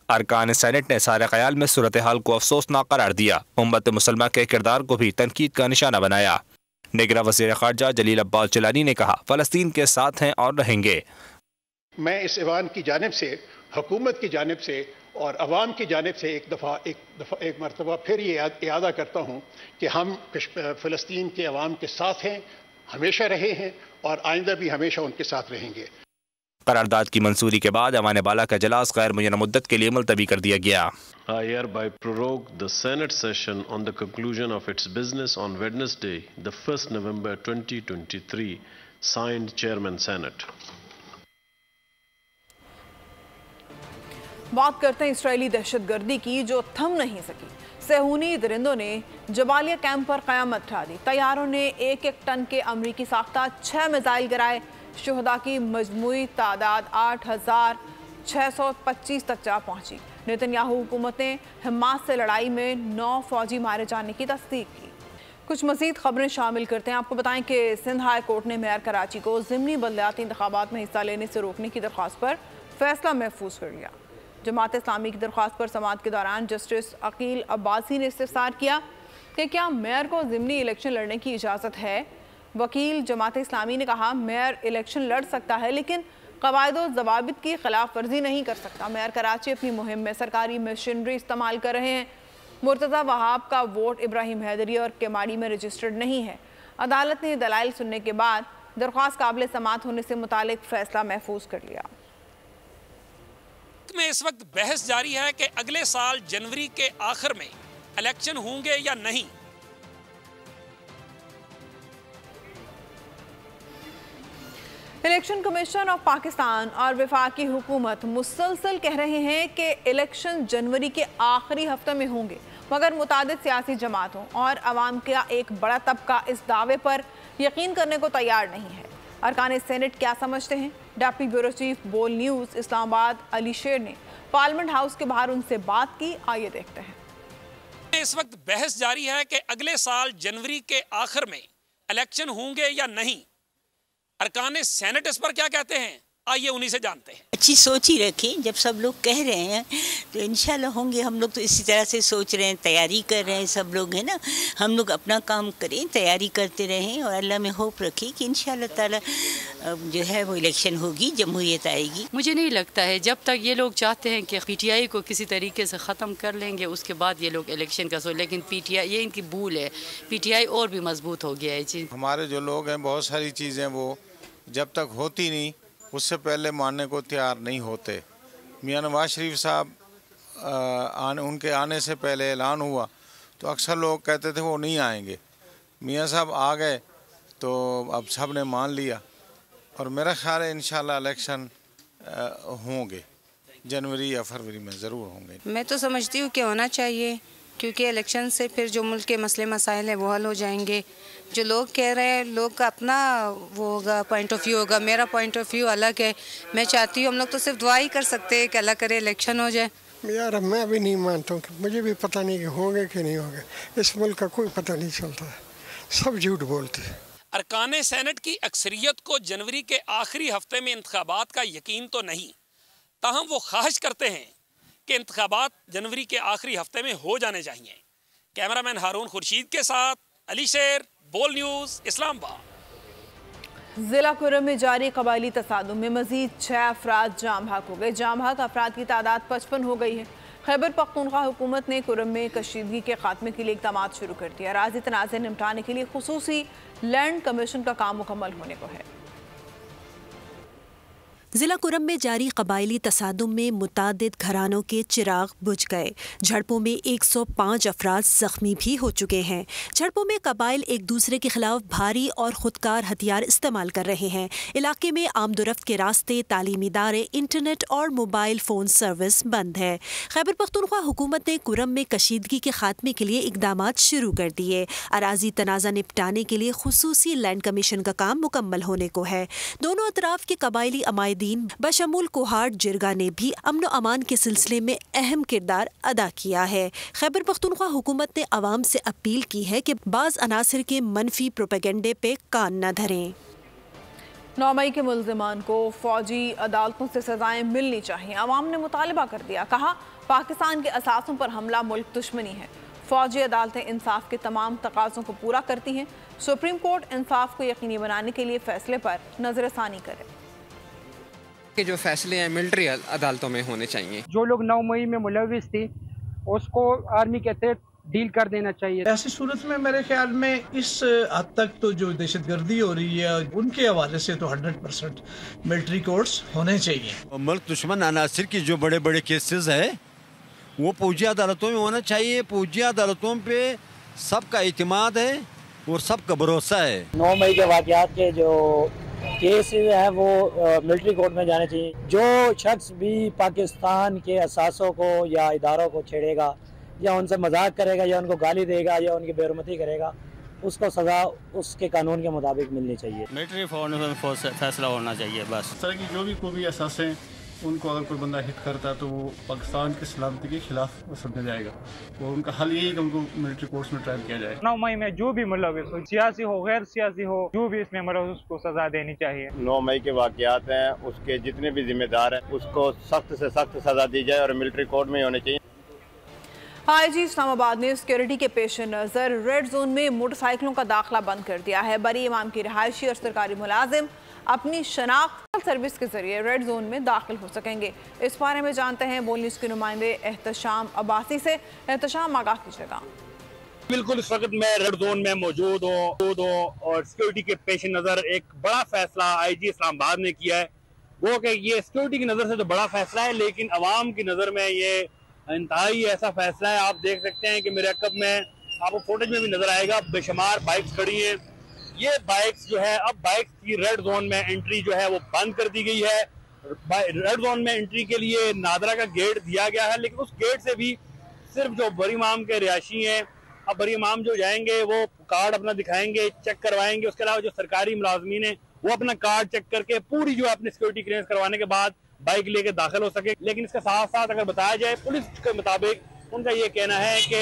Speaker 7: अरकान senate ने सारे ख्याल में सूरत हाल को अफसोसनाक करार दिया। उम्मत मुसलमान के किरदार को भी तनकीद का निशाना बनाया। निगरां वज़ीर ख़ारजा जलील अब्बास चलानी ने कहा फ़लस्तीन के साथ हैं और रहेंगे।
Speaker 16: मैं इस ऐवान की जानिब से, हुकूमत की जानिब से और अवाम की जानिब से एक मरतबा फिर ये इयादा करता हूँ कि हम फ़लस्तीन के अवाम के साथ हैं, हमेशा रहे हैं और आइंदा भी हमेशा उनके साथ रहेंगे।
Speaker 7: करारदाद की मंजूरी के बाद अवान बाला का इजलास गैर मुय्यना मुद्दत के लिए मुलतवी कर दिया गया।
Speaker 14: I hereby prorogue the Senate session on the conclusion of its business on Wednesday, the 1st November 2023. Signed, Chairman Senate.
Speaker 2: बात करते हैं इसराइली दहशतगर्दी की जो थम नहीं सकी। सेहूनी दरिंदों ने जबालिया कैंप पर क़यामत ढा दी। तैयारों ने 1-1 टन के अमरीकी साख्ता 6 मिसाइल गिराए। शुहदा की मजमूई तादाद 8625 तक जा पहुंची। नेतन्याहू हुकूमत ने हमास से लड़ाई में 9 फौजी मारे जाने की तस्दीक की। कुछ मज़ीद खबरें शामिल करते हैं। आपको बताएं कि सिंध हाई कोर्ट ने मेयर कराची को ज़िमनी बलदियाती इंतखाबात में हिस्सा लेने से रोकने की दरख्वास्त पर फैसला महफूज कर लिया। जमात इस्लामी की दरख्वास्त पर समाअत के दौरान जस्टिस अकील अब्बासी ने इस्तिफसार किया कि क्या मेयर को ज़िमनी इलेक्शन लड़ने की इजाज़त है। वकील जमात इस्लामी ने कहा मेयर इलेक्शन लड़ सकता है लेकिन क़वायद व ज़वाबित की खिलाफ वर्जी नहीं कर सकता। मेयर कराची अपनी मुहिम में सरकारी मशीनरी इस्तेमाल कर रहे हैं। मुर्तज़ा वहाब का वोट इब्राहिम हैदरी और केमाड़ी में रजिस्टर्ड नहीं है। अदालत ने दलाइल सुनने के बाद दरख्वास्त काबिल समाअत होने से मुतालिक फैसला महफूज कर लिया।
Speaker 17: में इस वक्त बहस जारी है कि अगले साल जनवरी के आखिर में इलेक्शन होंगे या नहीं।
Speaker 2: इलेक्शन कमीशन ऑफ पाकिस्तान और वफाकी हुकूमत मुसलसल कह रहे हैं कि इलेक्शन जनवरी के आखिरी हफ्ते में होंगे, मगर मुतादिद सियासी जमातों और अवाम का एक बड़ा तबका इस दावे पर यकीन करने को तैयार नहीं है। अरकान सेनेट क्या समझते हैं? डेप्टी ब्यूरो चीफ बोल न्यूज़ इस्लामाबाद अली शेर ने पार्लियामेंट हाउस के बाहर उनसे बात की, आइए देखते हैं।
Speaker 17: इस वक्त बहस जारी है कि अगले साल जनवरी के आखिर में इलेक्शन होंगे या नहीं। अरकान सेनेट इस पर क्या कहते हैं, आइए उन्हीं से जानते हैं।
Speaker 18: अच्छी सोच ही रखें, जब सब लोग कह रहे हैं तो इंशाल्लाह होंगे। हम लोग तो इसी तरह से सोच रहे हैं, तैयारी कर रहे हैं, सब लोग है ना। हम लोग अपना काम करें, तैयारी करते रहें और अल्लाह में होप रखें कि इंशाल्लाह ताला जो है वो इलेक्शन होगी, जमहूरियत आएगी।
Speaker 19: मुझे नहीं लगता है, जब तक ये लोग चाहते हैं कि पीटीआई को किसी तरीके से ख़त्म कर लेंगे उसके बाद ये लोग इलेक्शन का सोच, लेकिन पीटीआई ये इनकी भूल है। पीटीआई और भी मजबूत हो गया है जी।
Speaker 20: हमारे जो लोग हैं बहुत सारी चीज़ें वो जब तक होती नहीं उससे पहले मानने को तैयार नहीं होते। मियां नवाज शरीफ साहब उनके आने से पहले ऐलान हुआ तो अक्सर लोग कहते थे वो नहीं आएंगे। मियां साहब आ गए तो अब सब ने मान लिया और मेरा ख्याल है इंशाल्लाह इलेक्शन होंगे, जनवरी या फरवरी में ज़रूर होंगे।
Speaker 21: मैं तो समझती हूँ कि होना चाहिए, क्योंकि इलेक्शन से फिर जो मुल्क के मसले मसाइल हैं वो हल हो जाएंगे। जो लोग कह रहे हैं, लोग का अपना वो होगा, पॉइंट ऑफ व्यू होगा। मेरा पॉइंट ऑफ व्यू अलग है। मैं चाहती हूँ हम लोग तो सिर्फ दुआ ही कर सकते हैं कि अल्लाह करे इलेक्शन हो जाए।
Speaker 22: यार मैं भी नहीं मानता हूँ, मुझे भी पता नहीं कि होंगे कि नहीं होंगे। इस मुल्क का कोई पता नहीं चलता है, सब झूठ बोलते हैं।
Speaker 17: अरकान सेनेट की अक्सरियत को जनवरी के आखिरी हफ्ते में इंतखाबात का यकीन तो नहीं, ताहम वो ख्वाहिश करते हैं कि इंतखाबात जनवरी के आखिरी हफ्ते में हो जाने चाहिए। कैमरामैन हारून खुर्शीद के साथ अली शेर, बोल न्यूज़ इस्लामाबाद।
Speaker 2: जिला कुरम में जारी कबायली तसादुम में मजीद 6 अफराद जाम भाग हो गए। जाम भाग अफराद की तादाद 55 हो गई है। खैबर पख्तूनख्वा हुकूमत ने कुरम में कशीदगी के खात्मे के लिए इक़दाम शुरू कर दिया। राजी तनाज़े निपटाने के लिए खुसूसी लैंड कमीशन का काम मुकम्मल होने को है।
Speaker 23: जिला कुरम में जारी कबायली तसादुम में मुतादिद घरानों के चिराग बुझ गए। झड़पों में 105 अफराद जख्मी भी हो चुके हैं। झड़पों में कबाइल एक दूसरे के खिलाफ भारी और खुदकार हथियार इस्तेमाल कर रहे हैं। इलाके में आमदोरफ्त के रास्ते, तालीमी इदारे, इंटरनेट और मोबाइल फ़ोन सर्विस बंद है। खैबर पख्तूनख्वा हुकूमत ने कुरम में कशीदगी के खात्मे के लिए इकदाम शुरू कर दिए। अराजी तनाज़ा निपटाने के लिए खुसूसी लैंड कमीशन का काम मुकम्मल होने को है। दोनों अतराफ के कबायली अमायदीन बशमूल कोहाट जिरगा ने भी अमन अमान के सिलसिले में अहम किरदार अदा किया है। खैबर पख्तूनख्वा हुकूमत ने अवाम से अपील की है कि बाज़ अनासिर के मनफी प्रोपेगेंडे पे कान न धरें।
Speaker 2: 9 मई के मुल्ज़िमान को फौजी अदालतों से सजाएं मिलनी चाहिए। अवाम ने मुतालबा कर दिया, कहा पाकिस्तान के असासों पर हमला मुल्क दुश्मनी है। फौजी अदालतें इंसाफ के तमाम तकाज़ों को पूरा करती हैं। सुप्रीम कोर्ट इंसाफ को यकीनी बनाने के लिए फैसले पर नजरसानी करे।
Speaker 24: के जो फैसले हैं मिलिट्री अदालतों में होने चाहिए।
Speaker 25: जो लोग 9 मई में मुलविस थे उसको आर्मी के तहत डील कर देना चाहिए।
Speaker 26: ऐसी सूरत में मेरे ख्याल में इस हद तक तो जो दहशतगर्दी हो रही है उनके हवाले से तो 100% मिलिट्री कोर्ट्स होने चाहिए।
Speaker 27: मुल्क दुश्मन अनासिर की जो बड़े बड़े केसेस है वो फौजी अदालतों में होना चाहिए। फौजी अदालतों पे सबका इत्मीनान है और सबका भरोसा है।
Speaker 28: 9 मई के वाक़यात के जो केस है वो मिलिट्री कोर्ट में जाने चाहिए। जो शख्स भी पाकिस्तान के असासों को या इदारों को छेड़ेगा या उनसे मजाक करेगा या उनको गाली देगा या उनकी बेरुमती करेगा, उसको सज़ा उसके कानून के मुताबिक मिलनी चाहिए।
Speaker 29: मिलिट्री फोर्स फैसला होना चाहिए बस।
Speaker 30: इस तरह की जो भी कोई असासे उनको अगर कोई बंदा हिट करता है तो वो पाकिस्तान की सलामती के खिलाफ समझा जाएगा और उनका हल यही है कि उनको मिलिट्री कोर्ट्स में ट्रायल किया जाए।
Speaker 25: 9 मई में जो भी मुलविस हो, सियासी हो गैर सियासी हो, जो भी इसमें मुलविस उसको सजा देनी चाहिए।
Speaker 8: 9 मई के वाक़यात हैं उसके जितने भी जिम्मेदार हैं उसको सख्त से सख्त सजा दी जाए और मिलिट्री कोर्ट में होने चाहिए।
Speaker 2: आईजी इस्लामाबाद ने सिक्योरिटी के पेश नज़र रेड जोन में मोटरसाइकिलों का दाखिला बंद कर दिया है। बरी इमाम की रिहायशी और सरकारी मुलाजिम अपनी शनाख्त सर्विस के जरिए रेड जोन में दाखिल हो सकेंगे। इस बारे में जानते हैं बोल न्यूज़ के नुमाइंदे एहतशाम अब्बासी से। एहतशाम, आगाह कीजिएगा।
Speaker 1: बिल्कुल इस वक्त मैं रेड जोन में मौजूद हूँ और सिक्योरिटी के पेश नज़र एक बड़ा फैसला आईजी इस्लामाबाद ने किया है। वो कि ये सिक्योरिटी की नज़र से तो बड़ा फैसला है, लेकिन अवाम की नज़र में ये इंतहाई ऐसा फैसला है। आप देख सकते हैं कि मेरे अकब में आपको फुटेज में भी नजर आएगा बेशुमार बाइक्स खड़ी हैं। ये बाइक्स जो है अब बाइक्स की रेड जोन में एंट्री जो है वो बंद कर दी गई है। रेड जोन में एंट्री के लिए नादरा का गेट दिया गया है, लेकिन उस गेट से भी सिर्फ जो बरी इमाम के रिहायशी हैं, अब बरी इमाम जो जाएंगे वो कार्ड अपना दिखाएंगे, चेक करवाएंगे। उसके अलावा जो सरकारी मुलाजमीन है वो अपना कार्ड चेक करके पूरी जो अपनी सिक्योरिटी क्लियरेंस करवाने के बाद बाइक लेके दाखिल हो सके। लेकिन इसके साथ साथ अगर बताया जाए पुलिस के मुताबिक उनका ये कहना है कि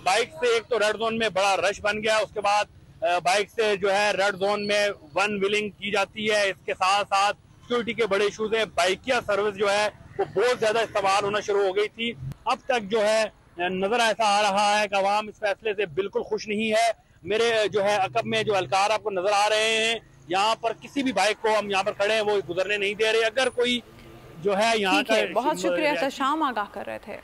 Speaker 1: बाइक से एक तो रेड जोन में बड़ा रश बन गया, उसके बाद बाइक से जो है रेड जोन में वन व्हीलिंग की जाती है। इसके साथ साथ सिक्योरिटी के बड़े इशूज है। बाइकिया सर्विस जो है वो बहुत ज्यादा इस्तेमाल होना शुरू हो गई थी। अब तक जो है नजर ऐसा आ रहा है कि अवाम इस फैसले से बिल्कुल खुश नहीं है। मेरे जो है अकब में जो अलकार आपको नजर आ रहे हैं, यहाँ पर किसी भी बाइक को हम यहाँ पर खड़े हैं वो गुजरने नहीं दे रहे। अगर कोई जो है यहाँ का,
Speaker 2: बहुत शुक्रिया तशाम आगाह कर रहे थे।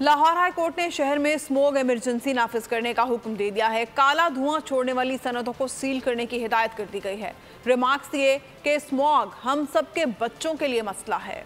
Speaker 2: लाहौर हाई कोर्ट ने शहर में स्मोग इमरजेंसी नाफिज करने का हुक्म दे दिया है। काला धुआं छोड़ने वाली सनतों को सील करने की हिदायत कर दी गई है। रिमार्क्स दिए कि स्मोग हम सबके बच्चों के लिए मसला है।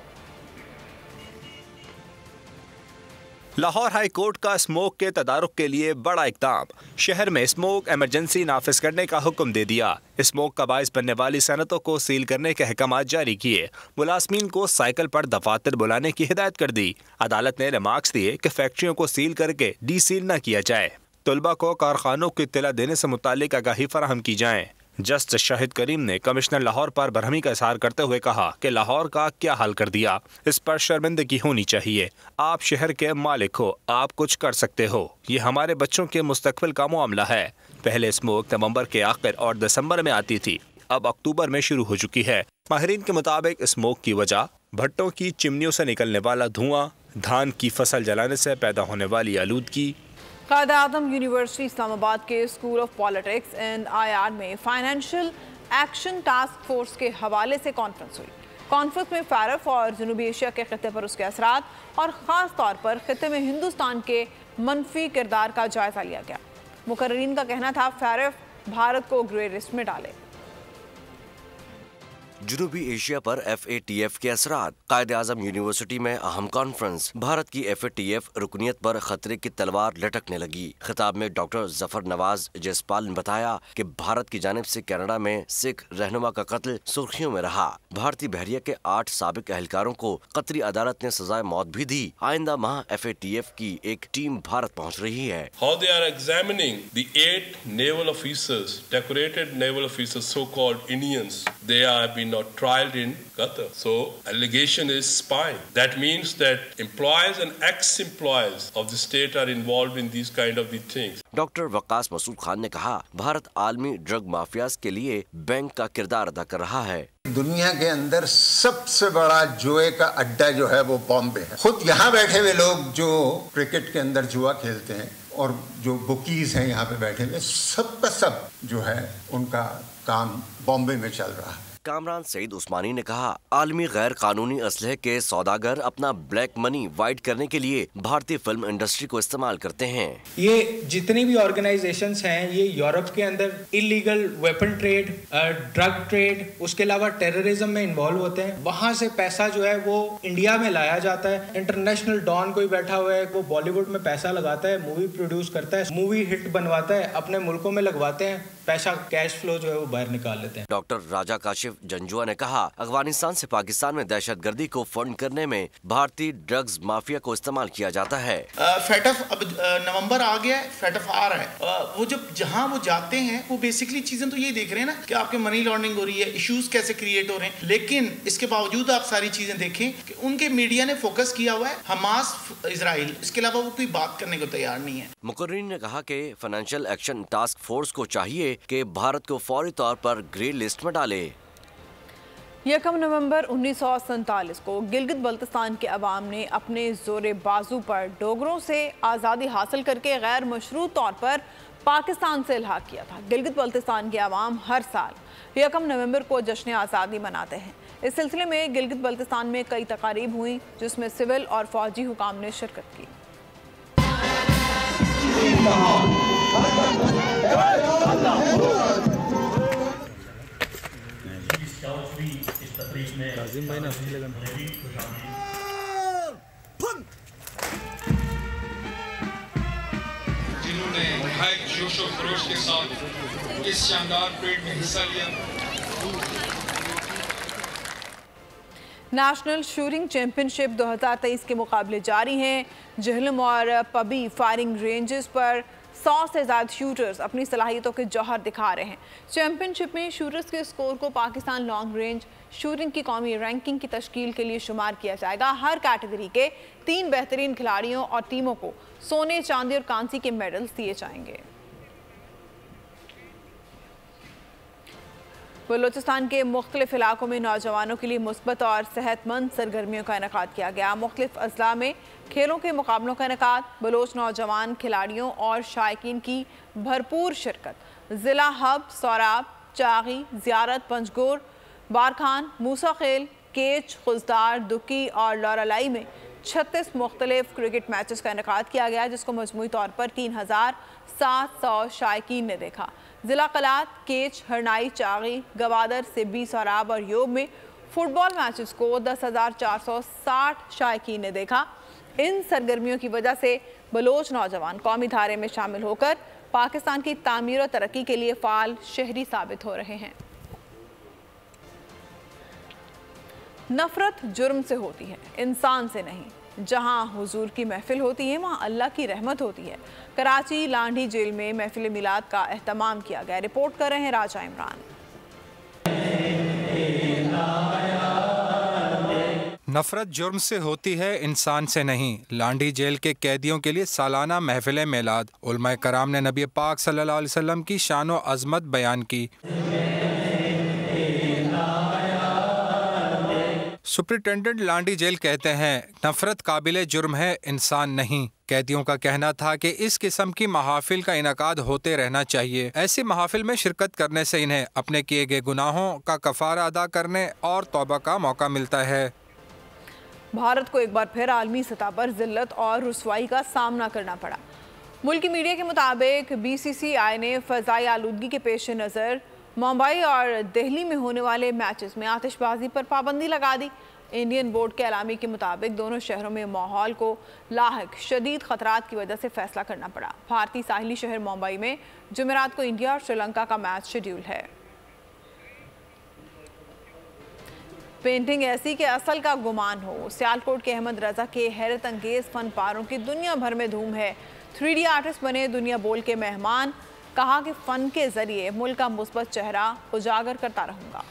Speaker 7: लाहौर हाई कोर्ट का स्मोक के तदारुक के लिए बड़ा इक़दाम। शहर में स्मोक इमरजेंसी नाफिज करने का हुक्म दे दिया। स्मोक का बाइस बनने वाली सनतों को सील करने के अहकाम जारी किए। मुलाजमीन को साइकिल पर दफातर बुलाने की हिदायत कर दी। अदालत ने रिमार्क्स दिए कि फैक्ट्रियों को सील करके डी सील न किया जाए। तलबा को कारखानों को इत्तला देने से मुतालिक आगाही फराहम की जाए। जस्टिस शाहिद करीम ने कमिश्नर लाहौर पर बरहमी का इजहार करते हुए कहा कि लाहौर का क्या हाल कर दिया, इस पर शर्मिंदगी होनी चाहिए। आप शहर के मालिक हो, आप कुछ कर सकते हो। ये हमारे बच्चों के मुस्तकबिल का मामला है। पहले स्मोक नवंबर के आखिर और दिसंबर में आती थी, अब अक्टूबर में शुरू हो चुकी है। माहिरीन के मुताबिक स्मोक की वजह भट्टों की चिमनियों से निकलने वाला धुआं, धान की फसल जलाने से पैदा होने वाली आलूदगी।
Speaker 2: कायद-ए-आज़म यूनिवर्सिटी इस्लामाबाद के school of politics and IR में फाइनेंशियल एक्शन टास्क फोर्स के हवाले से कॉन्फ्रेंस हुई। कॉन्फ्रेंस में फ़ारफ और जनूबी एशिया के खिते पर उसके असरात और ख़ास तौर पर खिते में हिंदुस्तान के मनफी किरदार का जायजा लिया गया। मुकर्रीन का कहना था फ़ारफ भारत को ग्रे लिस्ट में डाले।
Speaker 3: जनूबी एशिया पर FATF के असरात। कायद-ए-आज़म यूनिवर्सिटी में अहम कॉन्फ्रेंस। भारत की FATF रुकनियत पर खतरे की तलवार लटकने लगी। खिताब में डॉक्टर जफर नवाज जसपाल ने बताया कि भारत की जानिब से कनाडा में सिख रहनुमा का कत्ल सुर्खियों में रहा। भारतीय बहरिया के 8 साबिक एहलकारों को कतरी अदालत ने सजाए मौत भी दी। आइंदा माह FATF की एक टीम भारत पहुँच रही है।
Speaker 4: How they are examining the 8 naval officers, decorated naval officers, so-called Indians. They have been not trialed in Qatar. So allegation is spying. That means that employees and ex-employees of the state are involved in these kind of the things.
Speaker 3: Doctor Waqas Masood Khan ने कहा, भारत आलमी drug mafias के लिए bank का किरदार अदा कर रहा है।
Speaker 5: दुनिया के अंदर सबसे बड़ा जुए का अड्डा जो है वो बॉम्बे है। खुद यहाँ बैठे हुए लोग जो क्रिकेट के अंदर जुआ खेलते हैं और जो बुकीज हैं यहाँ पे बैठे हुए, सब का सब जो है उनका काम बॉम्बे में चल रहा है।
Speaker 3: कामरान सईद उस्मानी ने कहा, आलमी गैर कानूनी असलहे के सौदागर अपना ब्लैक मनी वाइट करने के लिए भारतीय फिल्म इंडस्ट्री को इस्तेमाल करते हैं।
Speaker 6: ये जितनी भी ऑर्गेनाइजेशंस हैं, ये यूरोप के अंदर illegal weapon trade, drug trade, उसके अलावा टेररिज्म में इन्वॉल्व होते हैं। वहाँ से पैसा जो है वो इंडिया में लाया जाता है। इंटरनेशनल डॉन कोई बैठा हुआ है, वो बॉलीवुड में पैसा लगाता है, मूवी प्रोड्यूस करता है, मूवी हिट बनवाता है, अपने मुल्कों में लगवाते हैं, पैसा कैश फ्लो जो है वो बाहर निकाल लेते हैं।
Speaker 3: डॉक्टर राजा काशिफ जंजुआ ने कहा, अफगानिस्तान से पाकिस्तान में दहशतगर्दी को फंड करने में भारतीय ड्रग्स माफिया को इस्तेमाल किया जाता है।
Speaker 9: फेटफ अब नवंबर आ गया है, फेटफ आ रहा है। वो जब जहाँ वो जाते हैं वो बेसिकली चीजें तो ये देख रहे हैं ना कि आपके मनी लॉन्ड्रिंग हो रही है, इश्यूज कैसे क्रिएट हो रहे हैं, लेकिन इसके बावजूद आप सारी चीजें देखें कि उनके मीडिया ने फोकस किया हुआ है हमास इजराइल, इसके अलावा वो कोई बात करने को तैयार नहीं है।
Speaker 3: मुकर्रीन ने कहा कि फाइनेंशियल एक्शन टास्क फोर्स को चाहिए कि भारत को फौरी तौर पर ग्रे लिस्ट में डाले।
Speaker 2: 1 नवंबर 1947 को गिलगित बल्तिस्तान के अवाम ने अपने जोरे बाजू पर डोगरों से आज़ादी हासिल करके गैर मशरूत तौर पर पाकिस्तान से इल्हाक किया था। गिलगित बल्तिस्तान के अवाम हर साल 1 नवंबर को जश्न आज़ादी मनाते हैं। इस सिलसिले में गिलगित बल्तिस्तान में कई तकारीब हुई, जिसमें सिविल और फौजी हुकाम ने शिरकत की।
Speaker 10: जिन्होंने जोश और खरोश के साथ इस शानदार परेड में हिस्सा लिया।
Speaker 2: नेशनल शूटिंग चैंपियनशिप 2023 के मुकाबले जारी हैं। जहलम और पबी फायरिंग रेंजेस पर 100 से ज़्यादा शूटर्स अपनी सलाहियतों के जौहर दिखा रहे हैं। चैंपियनशिप में शूटर्स के स्कोर को पाकिस्तान लॉन्ग रेंज शूटिंग की कौमी रैंकिंग की तश्कील के लिए शुमार किया जाएगा। हर कैटेगरी के 3 बेहतरीन खिलाड़ियों और टीमों को सोने, चांदी और कांसी के मेडल्स दिए जाएंगे। बलूचिस्तान के मुख्तलिफ इलाकों में नौजवानों के लिए मुस्बत और सेहतमंद सरगर्मियों का इनेकाद किया गया। मुख्तलिफ अजला में खेलों के मुकाबलों का इनेकाद, बलोच नौजवान खिलाड़ियों और शायकीन की भरपूर शिरकत। ज़िला हब सोराब, चागी, ज़ियारत, पंजगोर, बारखान, मूसा खेल, केच, खुजदार, दुकी और लौरालाई में 36 मुख्तलिफ क्रिकेट मैचेस का इनेकाद किया गया, जिसको मजमूई तौर पर 3700 शायकीन ने देखा। ज़िला कलात, केच, हरनाई, चागी, गवादर, सिब्बी, सोराब और योब में फुटबॉल मैचेस को 10,460 शायकीन ने देखा। इन सरगर्मियों की वजह से बलोच नौजवान कौमी धारे में शामिल होकर पाकिस्तान की तामीर और तरक्की के लिए फ़ाल शहरी साबित हो रहे हैं। नफरत जुर्म से होती है, इंसान से नहीं। जहां हुजूर की महफिल होती है वहां अल्लाह की रहमत होती है। कराची लांढी जेल में महफिल मिलाद का एहतमाम किया गया। रिपोर्ट कर रहे हैं राजा इमरान।
Speaker 11: नफरत जुर्म से होती है, इंसान से नहीं। लांढी जेल के कैदियों के लिए सालाना महफिल मिलाद। उलमाए कराम ने नबी पाक सल्लल्लाहु अलैहि वसल्लम की शान और अजमत बयान की। सुप्रिंटेंडेंट लांढी जेल कहते हैं, नफरत काबिले जुर्म है, इंसान नहीं। कैदियों का कहना था कि इस किस्म की महाफिल का इनकाद होते रहना चाहिए। ऐसी महाफिल में शिरकत करने से इन्हें अपने किए गए गुनाहों का कफारा अदा करने और तौबा का मौका मिलता है।
Speaker 2: भारत को एक बार फिर आलमी सतह पर जिल्लत और रुसवाई का सामना करना पड़ा। मुल्की मीडिया के मुताबिक BCCI ने फ़ज़ाई आलूदगी के पेश नज़र मुंबई और दिल्ली में होने वाले मैचेस में आतिशबाजी पर पाबंदी लगा दी। इंडियन बोर्ड के अलामी के मुताबिक दोनों शहरों में माहौल को लाहिक शदीद खतरात की वजह से फैसला करना पड़ा। भारतीय साहिली शहर मुंबई में जुमेरात को इंडिया और श्रीलंका का मैच शेड्यूल है। पेंटिंग ऐसी कि असल का गुमान हो। सियालकोट के अहमद रजा के हैरत अंगेज फन पारों की दुनिया भर में धूम है। 3D आर्टिस्ट बने दुनिया बोल के मेहमान। कहा कि फन के जरिए मुल्क का मुस्बत चेहरा उजागर करता रहूँगा।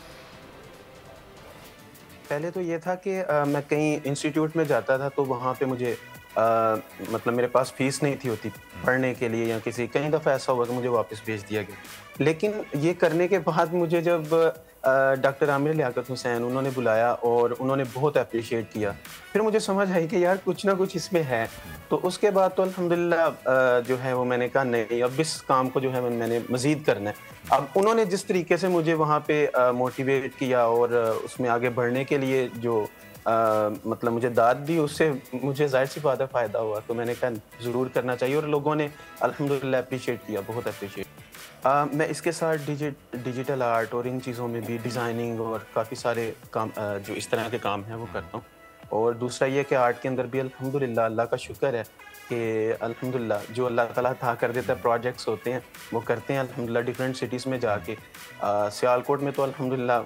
Speaker 12: पहले तो ये था कि मैं कहीं इंस्टीट्यूट में जाता था तो वहाँ पे मुझे मतलब मेरे पास फीस नहीं थी होती पढ़ने के लिए, या किसी कई दफ़ा ऐसा हुआ कि मुझे वापस भेज दिया गया। लेकिन ये करने के बाद मुझे जब डॉक्टर आमिर लियाकत हुसैन उन्होंने बुलाया और उन्होंने बहुत अप्रिशिएट किया, फिर मुझे समझ आई कि यार कुछ ना कुछ इसमें है। तो उसके बाद तो अल्हम्दुलिल्लाह जो है वो मैंने कहा नहीं, अब इस काम को जो है मैंने मज़ीद करना है। अब उन्होंने जिस तरीके से मुझे वहाँ पे मोटिवेट किया और उसमें आगे बढ़ने के लिए जो मतलब मुझे दाद दी, उससे मुझे जाहिर सी बात है फ़ायदा हुआ। तो मैंने कहा ज़रूर करना चाहिए और लोगों ने अल्हम्दुलिल्लाह अप्रिशिएट किया, बहुत अप्रिशिएट। मैं इसके साथ डिजिटल आर्ट और इन चीज़ों में भी डिज़ाइनिंग और काफ़ी सारे काम जो इस तरह के काम हैं वो करता हूँ। और दूसरा ये कि आर्ट के अंदर भी अल्हम्दुलिल्लाह अल्लाह का शुक्र है कि अल्हम्दुलिल्लाह जो अल्लाह ताला अता कर देता है, प्रोजेक्ट्स होते हैं वो करते हैं अल्हम्दुलिल्लाह डिफरेंट सिटीज़ में जाके। सियालकोट में तो अल्हम्दुलिल्लाह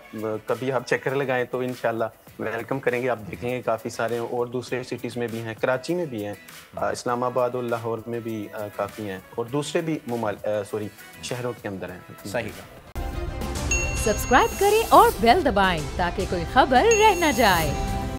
Speaker 12: कभी आप चक्कर लगाएं तो इंशाल्लाह वेलकम करेंगे, आप देखेंगे काफ़ी सारे और दूसरे सिटीज़ में भी हैं, कराची में भी हैं, इस्लामाबाद और लाहौर में भी काफ़ी हैं और दूसरे भी शहरों के अंदर हैं।
Speaker 13: सही सब्सक्राइब करें और बेल दबाएं ताकि कोई खबर रह न जाए।